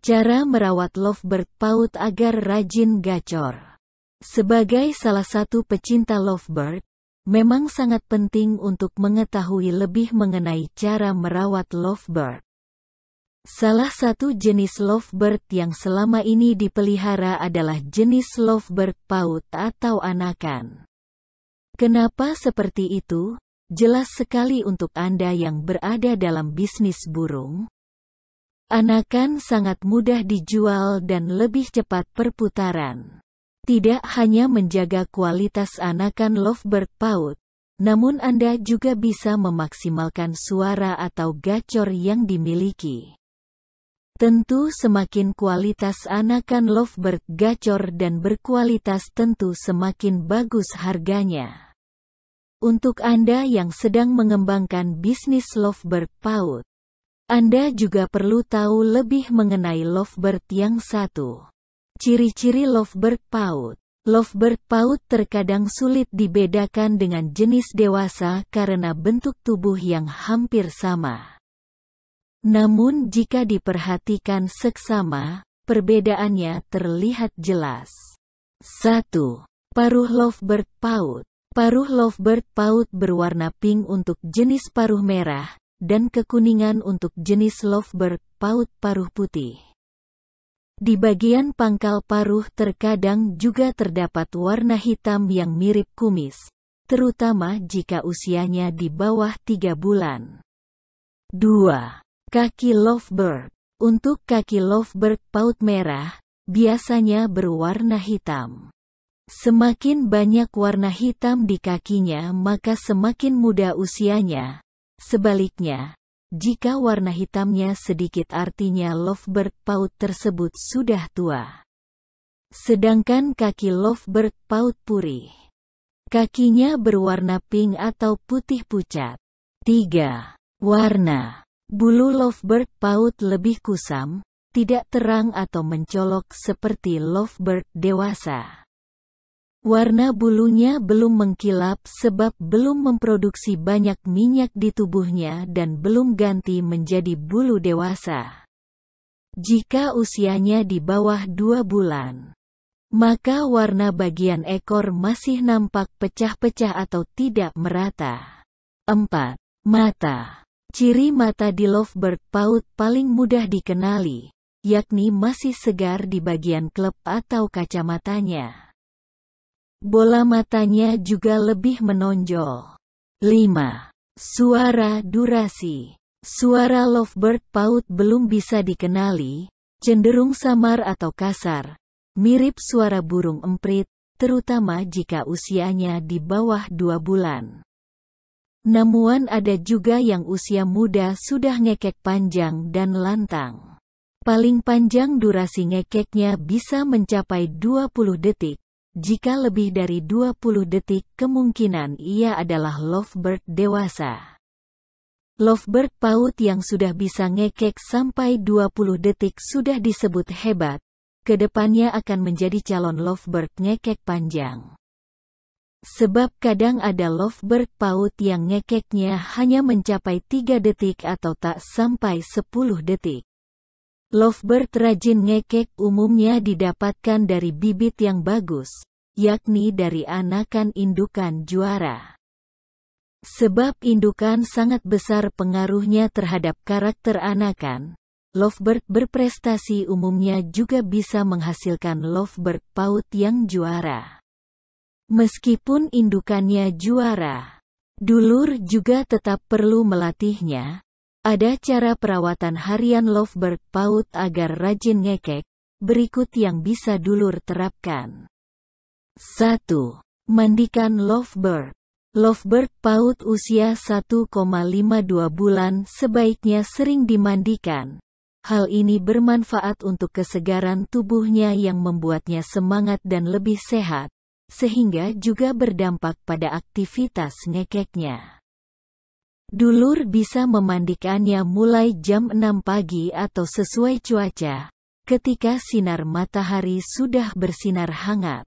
Cara merawat lovebird paut agar rajin gacor. Sebagai salah satu pecinta lovebird, memang sangat penting untuk mengetahui lebih mengenai cara merawat lovebird. Salah satu jenis lovebird yang selama ini dipelihara adalah jenis lovebird paut atau anakan. Kenapa seperti itu? Jelas sekali untuk Anda yang berada dalam bisnis burung. Anakan sangat mudah dijual dan lebih cepat perputaran. Tidak hanya menjaga kualitas anakan lovebird paut, namun Anda juga bisa memaksimalkan suara atau gacor yang dimiliki. Tentu semakin kualitas anakan lovebird gacor dan berkualitas tentu semakin bagus harganya. Untuk Anda yang sedang mengembangkan bisnis lovebird paut, Anda juga perlu tahu lebih mengenai lovebird yang satu. Ciri-ciri lovebird paut. Lovebird paut terkadang sulit dibedakan dengan jenis dewasa karena bentuk tubuh yang hampir sama. Namun jika diperhatikan seksama, perbedaannya terlihat jelas. 1. Paruh lovebird paut. Paruh lovebird paut berwarna pink untuk jenis paruh merah, dan kekuningan untuk jenis lovebird paut paruh putih. Di bagian pangkal paruh terkadang juga terdapat warna hitam yang mirip kumis, terutama jika usianya di bawah 3 bulan. 2. Kaki lovebird. Untuk kaki lovebird paut merah, biasanya berwarna hitam. Semakin banyak warna hitam di kakinya maka semakin muda usianya. Sebaliknya, jika warna hitamnya sedikit artinya lovebird paut tersebut sudah tua. Sedangkan kaki lovebird paut purih, kakinya berwarna pink atau putih pucat. 3. Warna. Bulu lovebird paut lebih kusam, tidak terang atau mencolok seperti lovebird dewasa. Warna bulunya belum mengkilap sebab belum memproduksi banyak minyak di tubuhnya dan belum ganti menjadi bulu dewasa. Jika usianya di bawah 2 bulan, maka warna bagian ekor masih nampak pecah-pecah atau tidak merata. 4. Mata. Ciri mata di lovebird paut paling mudah dikenali, yakni masih segar di bagian klep atau kacamatanya. Bola matanya juga lebih menonjol. 5. Suara durasi. Suara lovebird paut belum bisa dikenali, cenderung samar atau kasar, mirip suara burung emprit, terutama jika usianya di bawah 2 bulan. Namun ada juga yang usia muda sudah ngekek panjang dan lantang. Paling panjang durasi ngekeknya bisa mencapai 20 detik. Jika lebih dari 20 detik kemungkinan ia adalah lovebird dewasa. Lovebird paut yang sudah bisa ngekek sampai 20 detik sudah disebut hebat. Kedepannya akan menjadi calon lovebird ngekek panjang. Sebab kadang ada lovebird paut yang ngekeknya hanya mencapai 3 detik atau tak sampai 10 detik. Lovebird rajin ngekek umumnya didapatkan dari bibit yang bagus, yakni dari anakan indukan juara. Sebab indukan sangat besar pengaruhnya terhadap karakter anakan, lovebird berprestasi umumnya juga bisa menghasilkan lovebird paut yang juara. Meskipun indukannya juara, dulur juga tetap perlu melatihnya. Ada cara perawatan harian lovebird paut agar rajin ngekek, berikut yang bisa dulur terapkan. 1. Mandikan lovebird. Lovebird paut usia 1,52 bulan sebaiknya sering dimandikan. Hal ini bermanfaat untuk kesegaran tubuhnya yang membuatnya semangat dan lebih sehat, sehingga juga berdampak pada aktivitas ngekeknya. Dulur bisa memandikannya mulai jam 6 pagi atau sesuai cuaca, ketika sinar matahari sudah bersinar hangat.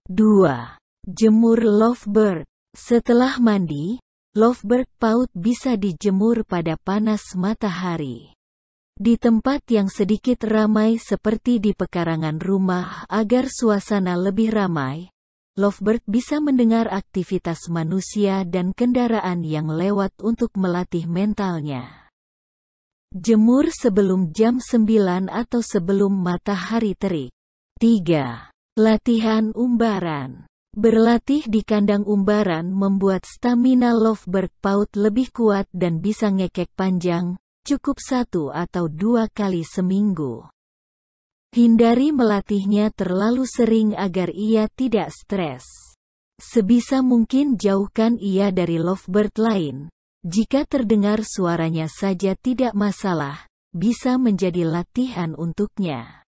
2. Jemur lovebird. Setelah mandi, lovebird paut bisa dijemur pada panas matahari. Di tempat yang sedikit ramai seperti di pekarangan rumah agar suasana lebih ramai, lovebird bisa mendengar aktivitas manusia dan kendaraan yang lewat untuk melatih mentalnya. Jemur sebelum jam 9 atau sebelum matahari terik. 3. Latihan umbaran. Berlatih di kandang umbaran membuat stamina lovebird paut lebih kuat dan bisa ngekek panjang, cukup 1 atau 2 kali seminggu. Hindari melatihnya terlalu sering agar ia tidak stres. Sebisa mungkin jauhkan ia dari lovebird lain. Jika terdengar suaranya saja tidak masalah, bisa menjadi latihan untuknya.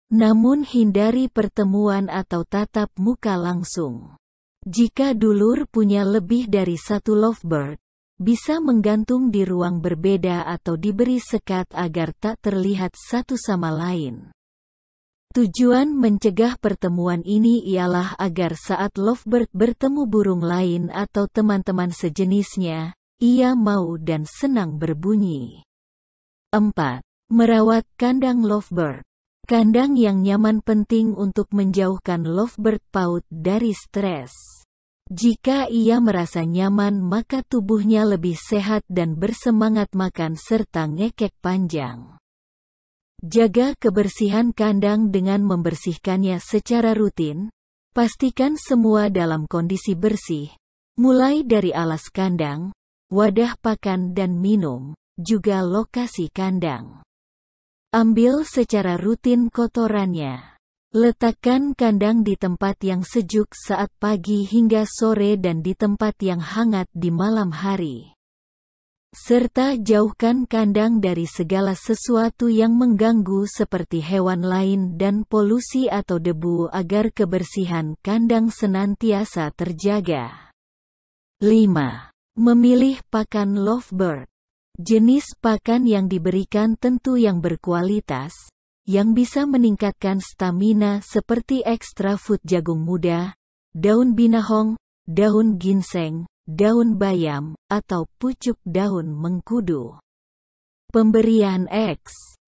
Namun hindari pertemuan atau tatap muka langsung. Jika dulur punya lebih dari satu lovebird, bisa menggantung di ruang berbeda atau diberi sekat agar tak terlihat satu sama lain. Tujuan mencegah pertemuan ini ialah agar saat lovebird bertemu burung lain atau teman-teman sejenisnya, ia mau dan senang berbunyi. 4. Merawat kandang lovebird. Kandang yang nyaman penting untuk menjauhkan lovebird paut dari stres. Jika ia merasa nyaman maka tubuhnya lebih sehat dan bersemangat makan serta ngekek panjang. Jaga kebersihan kandang dengan membersihkannya secara rutin. Pastikan semua dalam kondisi bersih, mulai dari alas kandang, wadah pakan dan minum, juga lokasi kandang. Ambil secara rutin kotorannya. Letakkan kandang di tempat yang sejuk saat pagi hingga sore dan di tempat yang hangat di malam hari. Serta jauhkan kandang dari segala sesuatu yang mengganggu seperti hewan lain dan polusi atau debu agar kebersihan kandang senantiasa terjaga. 5. Memilih pakan lovebird. Jenis pakan yang diberikan tentu yang berkualitas, yang bisa meningkatkan stamina seperti extra food jagung muda, daun binahong, daun ginseng, daun bayam, atau pucuk daun mengkudu. Pemberian X.